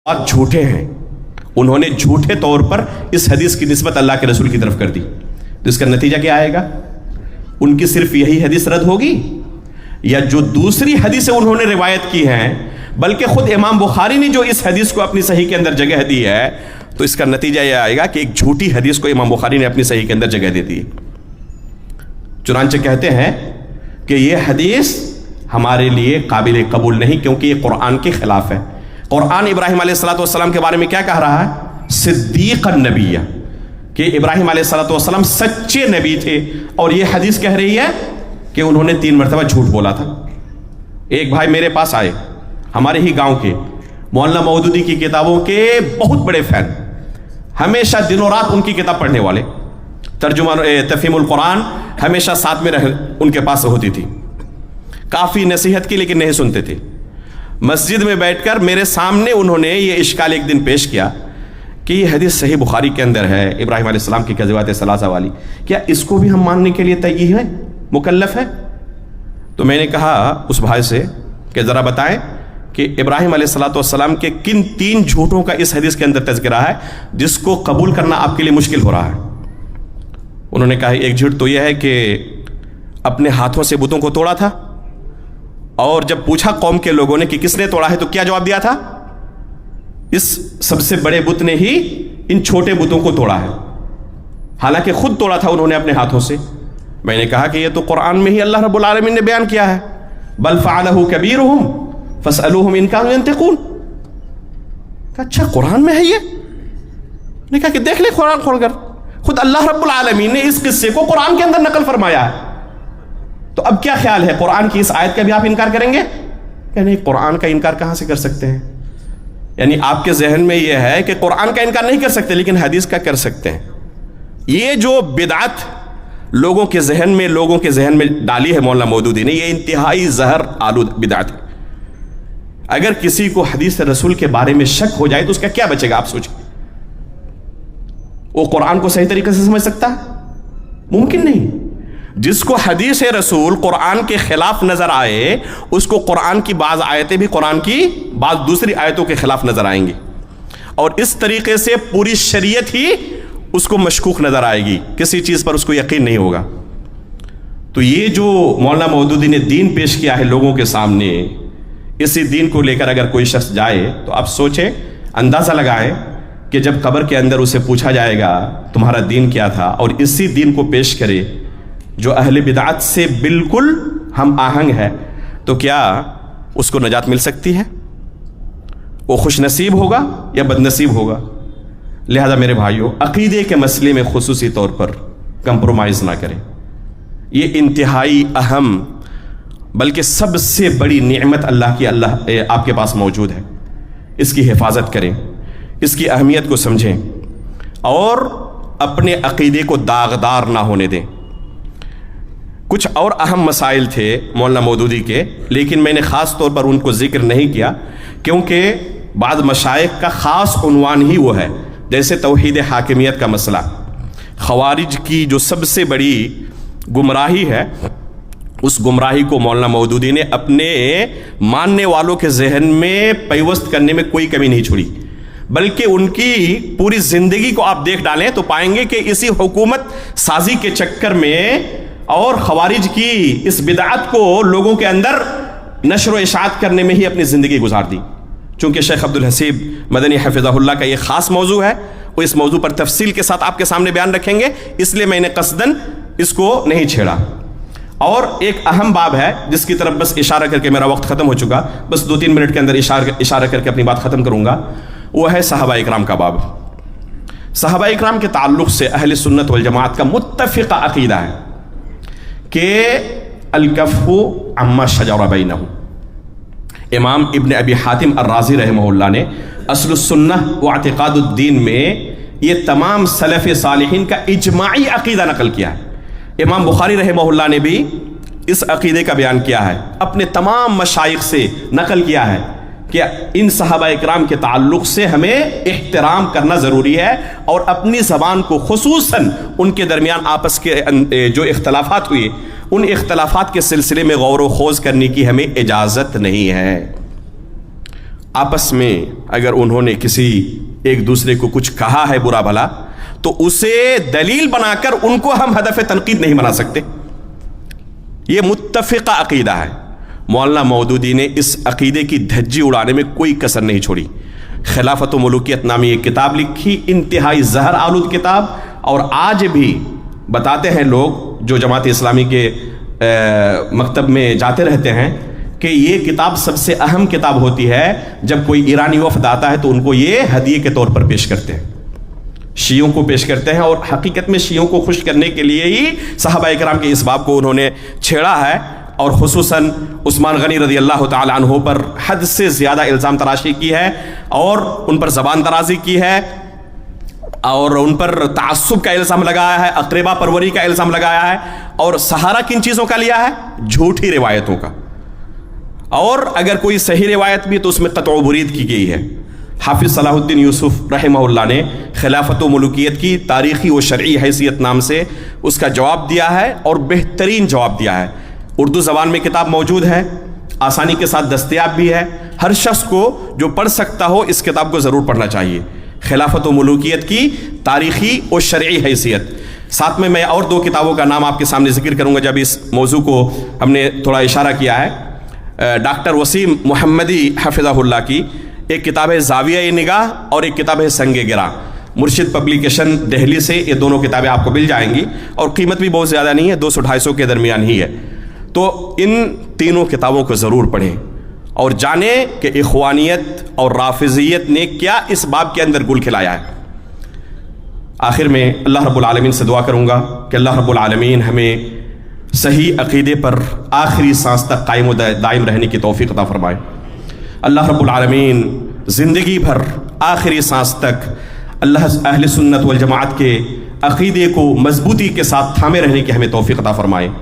اور جھوٹے ہیں، انہوں نے جھوٹے طور پر اس حدیث کی نسبت اللہ کے رسول کی طرف کر دی، تو اس کا نتیجہ کیا آئے گا؟ ان کی صرف یہی حدیث رد ہوگی، یا جو دوسری حدیثیں انہوں نے روایت کی ہیں، بلکہ خود امام بخاری نے جو اس حدیث کو اپنی صحیح کے اندر جگہ دی ہے، تو اس کا نتیجہ یہ آئے گا کہ ایک جھوٹی حدیث کو امام بخاری نے اپنی صحیح کے اندر جگہ دے دی۔ چنانچہ کہتے ہیں کہ یہ حدیث ہمارے لیے قابل قبول نہیں، کیونکہ یہ قرآن کے خلاف ہے۔ قرآن ابراہیم علیہ السلام کے بارے میں کیا کہہ رہا ہے؟ صدیق النبی، کہ ابراہیم علیہ السلام سچے نبی تھے، اور یہ حدیث کہہ رہی ہے کہ انہوں نے 3 مرتبہ جھوٹ بولا تھا۔ ایک بھائی میرے پاس آئے، ہمارے ہی گاؤں کے، مولانا مودودی کی کتابوں کے بہت بڑے فین، ہمیشہ دن و رات ان کی کتاب پڑھنے والے، ترجمہ تفہیم القرآن ہمیشہ ساتھ میں ان کے پاس ہوتی تھی۔ کافی نصیحت کی لیکن نہیں سنتے تھے۔ مسجد میں بیٹھ کر میرے سامنے انہوں نے یہ اشکال ایک دن پیش کیا کہ یہ حدیث صحیح بخاری کے اندر ہے، ابراہیم علیہ السلام کی کذبات ثلاثہ والی، کیا اس کو بھی ہم ماننے کے لیے تیار ہے، مکلف ہے؟ تو میں نے کہا اس بھائی سے کہ ذرا بتائیں کہ ابراہیم علیہ السلام کے کن 3 جھوٹوں کا اس حدیث کے اندر تذکرہ ہے جس کو قبول کرنا آپ کے لیے مشکل ہو رہا ہے؟ انہوں نے کہا ایک جھوٹ تو یہ ہے کہ اپنے ہاتھوں سے بتوں کو توڑا تھا، اور جب پوچھا قوم کے لوگوں نے کہ کس نے توڑا ہے تو کیا جواب دیا تھا؟ اس سب سے بڑے بت نے ہی ان چھوٹے بتوں کو توڑا ہے، حالانکہ خود توڑا تھا انہوں نے اپنے ہاتھوں سے۔ میں نے کہا کہ یہ تو قرآن میں ہی اللہ رب العالمین نے بیان کیا ہے، بل فعلہ کبیرہم فاسألوہم ان کانوا ینطقون۔ اچھا قرآن میں ہے یہ؟ نے کہا کہ دیکھ لیں قرآن کھول کر، خود اللہ رب العالمین نے اس قصے کو قرآن کے اندر نقل فرمایا ہے۔ تو اب کیا خیال ہے، قرآن کی اس آیت کا بھی آپ انکار کریں گے؟ کہ نہیں، قرآن کا انکار کہاں سے کر سکتے ہیں؟ یعنی آپ کے ذہن میں یہ ہے کہ قرآن کا انکار نہیں کر سکتے لیکن حدیث کا کر سکتے ہیں۔ یہ جو بدعت لوگوں کے ذہن میں ڈالی ہے مولانا مودودی نے، یہ انتہائی زہر آلود بدعت ہے۔ اگر کسی کو حدیث رسول کے بارے میں شک ہو جائے تو اس کا کیا بچے گا؟ آپ سوچیں، وہ قرآن کو صحیح طریقے سے سمجھ سکتا ہے؟ ممکن نہیں۔ جس کو حدیث رسول قرآن کے خلاف نظر آئے، اس کو قرآن کی بعض آیتیں بھی قرآن کی بعض دوسری آیتوں کے خلاف نظر آئیں گی، اور اس طریقے سے پوری شریعت ہی اس کو مشکوک نظر آئے گی، کسی چیز پر اس کو یقین نہیں ہوگا۔ تو یہ جو مولانا مودودی نے دین پیش کیا ہے لوگوں کے سامنے، اسی دین کو لے کر اگر کوئی شخص جائے تو آپ سوچیں، اندازہ لگائیں کہ جب قبر کے اندر اسے پوچھا جائے گا تمہارا دین کیا تھا، اور اسی دین کو پیش کرے جو اہل بدعت سے بالکل ہم آہنگ ہے، تو کیا اس کو نجات مل سکتی ہے؟ وہ خوش نصیب ہوگا یا بد نصیب ہوگا؟ لہذا میرے بھائیوں، عقیدے کے مسئلے میں خصوصی طور پر کمپرومائز نہ کریں۔ یہ انتہائی اہم بلکہ سب سے بڑی نعمت اللہ کی آپ کے پاس موجود ہے، اس کی حفاظت کریں، اس کی اہمیت کو سمجھیں، اور اپنے عقیدے کو داغدار نہ ہونے دیں۔ کچھ اور اہم مسائل تھے مولانا مودودی کے، لیکن میں نے خاص طور پر ان کو ذکر نہیں کیا کیونکہ بعض مشائخ کا خاص عنوان ہی وہ ہے، جیسے توحید حاکمیت کا مسئلہ، خوارج کی جو سب سے بڑی گمراہی ہے، اس گمراہی کو مولانا مودودی نے اپنے ماننے والوں کے ذہن میں پیوست کرنے میں کوئی کمی نہیں چھوڑی، بلکہ ان کی پوری زندگی کو آپ دیکھ ڈالیں تو پائیں گے کہ اسی حکومت سازی کے چکر میں اور خوارج کی اس بدعت کو لوگوں کے اندر نشر و اشاعت کرنے میں ہی اپنی زندگی گزار دی۔ چونکہ شیخ عبد الحسیب مدنی حفظہ اللہ کا یہ خاص موضوع ہے، وہ اس موضوع پر تفصیل کے ساتھ آپ کے سامنے بیان رکھیں گے، اس لیے میں نے قصداً اس کو نہیں چھیڑا۔ اور ایک اہم باب ہے جس کی طرف بس اشارہ کر کے میرا وقت ختم ہو چکا، بس 2-3 منٹ کے اندر اشارہ کر کے اپنی بات ختم کروں گا، وہ ہے صحابہ اکرام کا باب۔ صحابہ اکرام کے تعلق سے اہل سنت والجماعت کا متفقہ عقیدہ ہے کہ الکف عما شجر بینہم۔ امام ابن ابی حاتم الرازی رحمہ اللہ نے اصل السنہ و اعتقاد الدین میں یہ تمام سلف صالحین کا اجماعی عقیدہ نقل کیا ہے۔ امام بخاری رحمہ اللہ نے بھی اس عقیدے کا بیان کیا ہے، اپنے تمام مشائخ سے نقل کیا ہے کہ ان صحابہ اکرام کے تعلق سے ہمیں احترام کرنا ضروری ہے، اور اپنی زبان کو خصوصاً ان کے درمیان آپس کے جو اختلافات ہوئے ان اختلافات کے سلسلے میں غور و خوض کرنے کی ہمیں اجازت نہیں ہے۔ آپس میں اگر انہوں نے کسی ایک دوسرے کو کچھ کہا ہے برا بھلا تو اسے دلیل بنا کر ان کو ہم ہدف تنقید نہیں بنا سکتے. یہ متفقہ عقیدہ ہے. مولانا مودودی نے اس عقیدے کی دھجی اڑانے میں کوئی کسر نہیں چھوڑی. خلافت و ملوکیت نامی ایک کتاب لکھی، انتہائی زہر آلود کتاب، اور آج بھی بتاتے ہیں لوگ جو جماعت اسلامی کے مکتب میں جاتے رہتے ہیں کہ یہ کتاب سب سے اہم کتاب ہوتی ہے. جب کوئی ایرانی وفد آتا ہے تو ان کو یہ ہدیے کے طور پر پیش کرتے ہیں، شیعوں کو پیش کرتے ہیں، اور حقیقت میں شیعوں کو خوش کرنے کے لیے ہی صحابہ اکرام کے اس باب کو انہوں نے چھیڑا ہے، اور خصوصاً عثمان غنی رضی اللہ تعالی عنہ پر حد سے زیادہ الزام تراشی کی ہے، اور ان پر زبان درازی کی ہے، اور ان پر تعصب کا الزام لگایا ہے، اقربا پروری کا الزام لگایا ہے، اور سہارا کن چیزوں کا لیا ہے؟ جھوٹی روایتوں کا. اور اگر کوئی صحیح روایت بھی تو اس میں قطع و برید کی گئی ہے. حافظ صلاح الدین یوسف رحمہ اللہ نے خلافت و ملوکیت کی تاریخی و شرعی حیثیت نام سے اس کا جواب دیا ہے، اور بہترین جواب دیا ہے. اردو زبان میں کتاب موجود ہے، آسانی کے ساتھ دستیاب بھی ہے. ہر شخص کو جو پڑھ سکتا ہو اس کتاب کو ضرور پڑھنا چاہیے. خلافت و ملوکیت کی تاریخی و شرعی حیثیت. ساتھ میں اور دو کتابوں کا نام آپ کے سامنے ذکر کروں گا جب اس موضوع کو ہم نے تھوڑا اشارہ کیا ہے. ڈاکٹر وسیم محمدی حفظہ اللہ کی ایک کتاب ہے زاویہ نگاہ، اور ایک کتاب ہے سنگ گراں. مرشد پبلیکیشن دہلی سے یہ دونوں کتابیں آپ کو مل جائیں گی، اور قیمت بھی بہت زیادہ نہیں ہے، 200-250 کے درمیان ہی ہے. تو ان تینوں کتابوں کو ضرور پڑھیں اور جانیں کہ اخوانیت اور رافضیت نے کیا اس باب کے اندر گل کھلایا ہے. آخر میں اللہ رب العالمین سے دعا کروں گا کہ اللہ رب العالمین ہمیں صحیح عقیدے پر آخری سانس تک قائم و دائم رہنے کی توفیق عطا فرمائے. اللہ رب العالمین زندگی بھر آخری سانس تک اللہ اہل سنت والجماعت کے عقیدے کو مضبوطی کے ساتھ تھامے رہنے کی ہمیں توفیق عطا فرمائے.